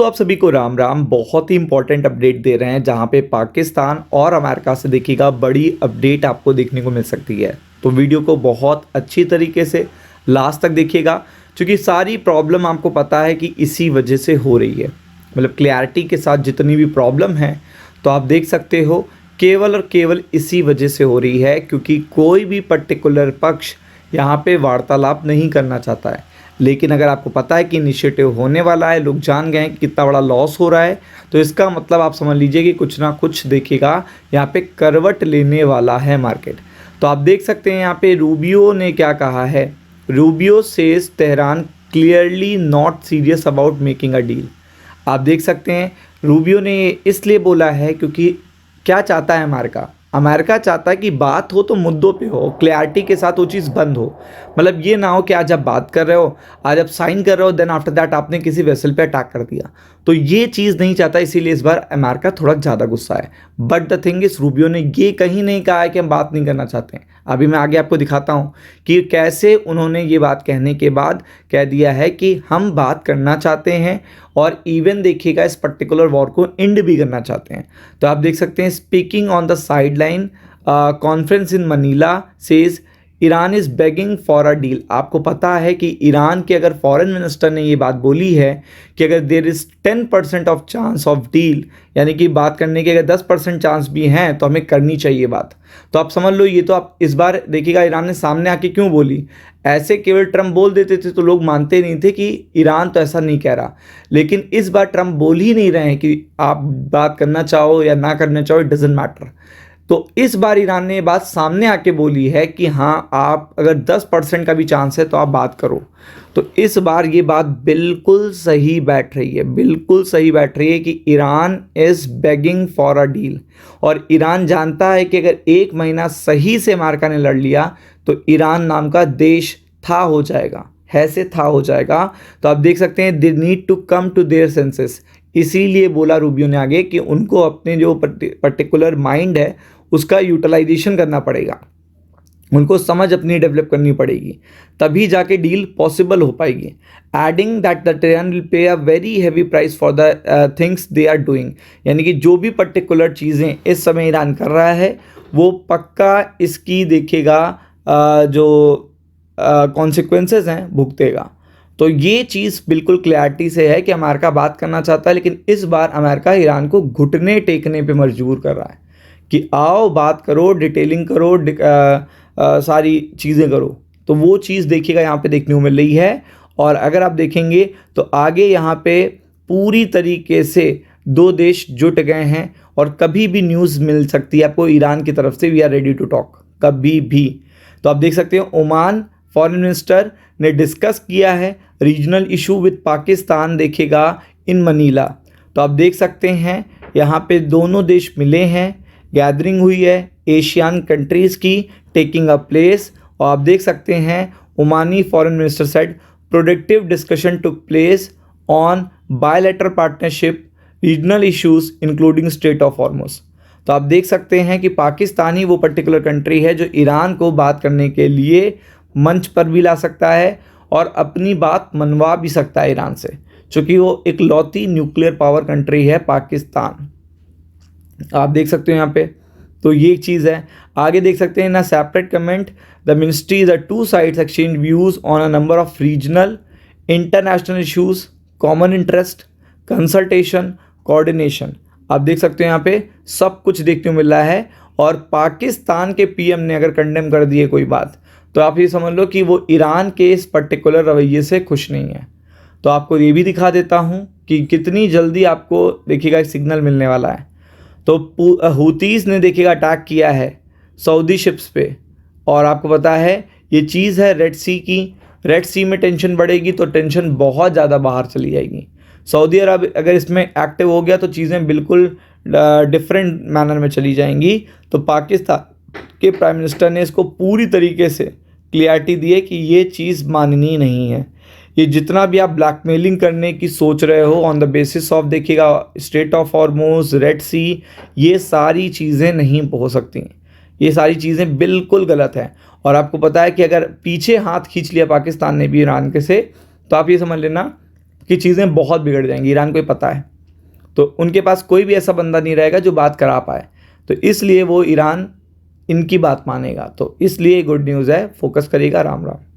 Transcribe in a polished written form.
दोस्तों आप सभी को राम राम। बहुत ही इंपॉर्टेंट अपडेट दे रहे हैं जहां पे पाकिस्तान और अमेरिका से देखिएगा बड़ी अपडेट आपको देखने को मिल सकती है। तो वीडियो को बहुत अच्छी तरीके से लास्ट तक देखिएगा, क्योंकि सारी प्रॉब्लम आपको पता है कि इसी वजह से हो रही है। मतलब क्लैरिटी के साथ जितनी भी प्रॉब्लम है तो आप देख सकते हो केवल और केवल इसी वजह से हो रही है, क्योंकि कोई भी पर्टिकुलर पक्ष यहाँ पे वार्तालाप नहीं करना चाहता है। लेकिन अगर आपको पता है कि इनिशिएटिव होने वाला है, लोग जान गए हैं कि कितना बड़ा लॉस हो रहा है, तो इसका मतलब आप समझ लीजिए कि कुछ ना कुछ देखिएगा यहाँ पे करवट लेने वाला है मार्केट। तो आप देख सकते हैं यहाँ पे रूबियो ने क्या कहा है। Rubio says Tehran clearly not serious about making a deal. आप देख सकते हैं रूबियो ने इसलिए बोला है क्योंकि क्या चाहता है अमेरिका चाहता है कि बात हो तो मुद्दों पे हो, क्लैरिटी के साथ वो चीज़ बंद हो। मतलब ये ना हो कि आज आप बात कर रहे हो, आज आप साइन कर रहे हो, देन आफ्टर दैट आपने किसी वेसल पे अटैक कर दिया। तो ये चीज़ नहीं चाहता, इसीलिए इस बार अमेरिका थोड़ा ज़्यादा गुस्सा है। But the thing is Rubio ने ये कहीं नहीं कहा है कि हम बात नहीं करना चाहते हैं। अभी मैं आगे आपको दिखाता हूँ कि कैसे उन्होंने ये बात कहने के बाद कह दिया है कि हम बात करना चाहते हैं और इवन देखिएगा इस पर्टिकुलर वॉर को एंड भी करना चाहते हैं। तो आप देख सकते हैं speaking on the sideline conference in Manila says Iran is begging for a deal. आपको पता है कि ईरान के अगर फॉरेन मिनिस्टर ने ये बात बोली है कि अगर there is 10% of chance of deal, यानी कि बात करने के अगर 10% चांस भी हैं तो हमें करनी चाहिए बात। तो आप समझ लो, ये तो आप इस बार देखिएगा ईरान ने सामने आके क्यों बोली। ऐसे केवल ट्रम्प बोल देते थे तो लोग मानते नहीं थे कि ईरान तो ऐसा नहीं कह रहा, लेकिन इस बार ट्रम्प बोल ही नहीं रहे हैं कि आप बात करना चाहो या ना करना चाहो, इट डजेंट मैटर। तो इस बार ईरान ने ये बात सामने आके बोली है कि हाँ, आप अगर 10% का भी चांस है तो आप बात करो। तो इस बार ये बात बिल्कुल सही बैठ रही है, बिल्कुल सही बैठ रही है कि Iran is begging for a deal. और ईरान जानता है कि अगर 1 महीना सही से अमेरिका ने लड़ लिया तो ईरान नाम का देश था हो जाएगा, है से था हो जाएगा। तो आप देख सकते हैं they need to come to their senses. इसीलिए बोला रूबियो ने आगे कि उनको अपने जो पर्टिकुलर माइंड है उसका यूटिलाइजेशन करना पड़ेगा, उनको समझ अपनी डेवलप करनी पड़ेगी, तभी जाके डील पॉसिबल हो पाएगी। Adding that the Tehran will pay a very heavy price for the things they are doing. यानी कि जो भी पर्टिकुलर चीज़ें इस समय ईरान कर रहा है वो पक्का इसकी देखिएगा जो कॉन्सिक्वेंसेस हैं भुगतेगा। तो ये चीज़ बिल्कुल क्लैरिटी से है कि अमेरिका बात करना चाहता है, लेकिन इस बार अमेरिका ईरान को घुटने टेकने पे मजबूर कर रहा है कि आओ बात करो, डिटेलिंग करो, सारी चीज़ें करो। तो वो चीज़ देखिएगा यहाँ पे देखने को मिल रही है। और अगर आप देखेंगे तो आगे यहाँ पे पूरी तरीके से 2 देश जुट गए हैं और कभी भी न्यूज़ मिल सकती है आपको ईरान की तरफ से। We are ready to talk, कभी भी। तो आप देख सकते हैं ओमान फॉरेन मिनिस्टर ने डिस्कस किया है रीजनल इशू विद पाकिस्तान देखिएगा इन मनीला। तो आप देख सकते हैं यहाँ पे दोनों देश मिले हैं, गैदरिंग हुई है एशियन कंट्रीज़ की टेकिंग अ प्लेस। और आप देख सकते हैं Omani foreign minister said productive discussion took place on bilateral partnership regional issues including Strait of Hormuz. तो आप देख सकते हैं कि पाकिस्तान ही वो पर्टिकुलर कंट्री है जो ईरान को बात करने के लिए मंच पर भी ला सकता है और अपनी बात मनवा भी सकता है ईरान से, क्योंकि वो एक लौती न्यूक्लियर पावर कंट्री है पाकिस्तान। आप देख सकते हो यहाँ पे। तो ये चीज़ है। आगे देख सकते हैं ना separate comment the ministry the 2 sides exchange views on a number of regional international issues, common interest, consultation, coordination. आप देख सकते हो यहाँ पे सब कुछ देखने को मिल रहा है। और पाकिस्तान के पीएम ने अगर कंडेम कर दिए कोई बात, तो आप ये समझ लो कि वो ईरान के इस पर्टिकुलर रवैये से खुश नहीं है। तो आपको ये भी दिखा देता हूँ कि कितनी जल्दी आपको देखिएगा एक सिग्नल मिलने वाला है। तो हूतीज़ ने देखिएगा अटैक किया है सऊदी शिप्स पे, और आपको पता है ये चीज़ है रेड सी की। रेड सी में टेंशन बढ़ेगी तो टेंशन बहुत ज़्यादा बाहर चली जाएगी। सऊदी अरब अगर इसमें एक्टिव हो गया तो चीज़ें बिल्कुल डिफरेंट मैनर में चली जाएंगी। तो पाकिस्तान के प्राइम मिनिस्टर ने इसको पूरी तरीके से क्लियरिटी दी है कि ये चीज़ माननीय नहीं है। ये जितना भी आप ब्लैकमेलिंग करने की सोच रहे हो ऑन द बेसिस ऑफ देखिएगा स्ट्रेट ऑफ हॉर्मुज, रेड सी, ये सारी चीज़ें नहीं हो सकती। ये सारी चीज़ें बिल्कुल गलत हैं। और आपको पता है कि अगर पीछे हाथ खींच लिया पाकिस्तान ने भी ईरान के से, तो आप ये समझ लेना कि चीज़ें बहुत बिगड़ जाएंगी, ईरान को ये पता है। तो उनके पास कोई भी ऐसा बंदा नहीं रहेगा जो बात करा पाए, तो इसलिए वो ईरान इनकी बात मानेगा। तो इसलिए गुड न्यूज़ है, फोकस करिएगा। राम राम।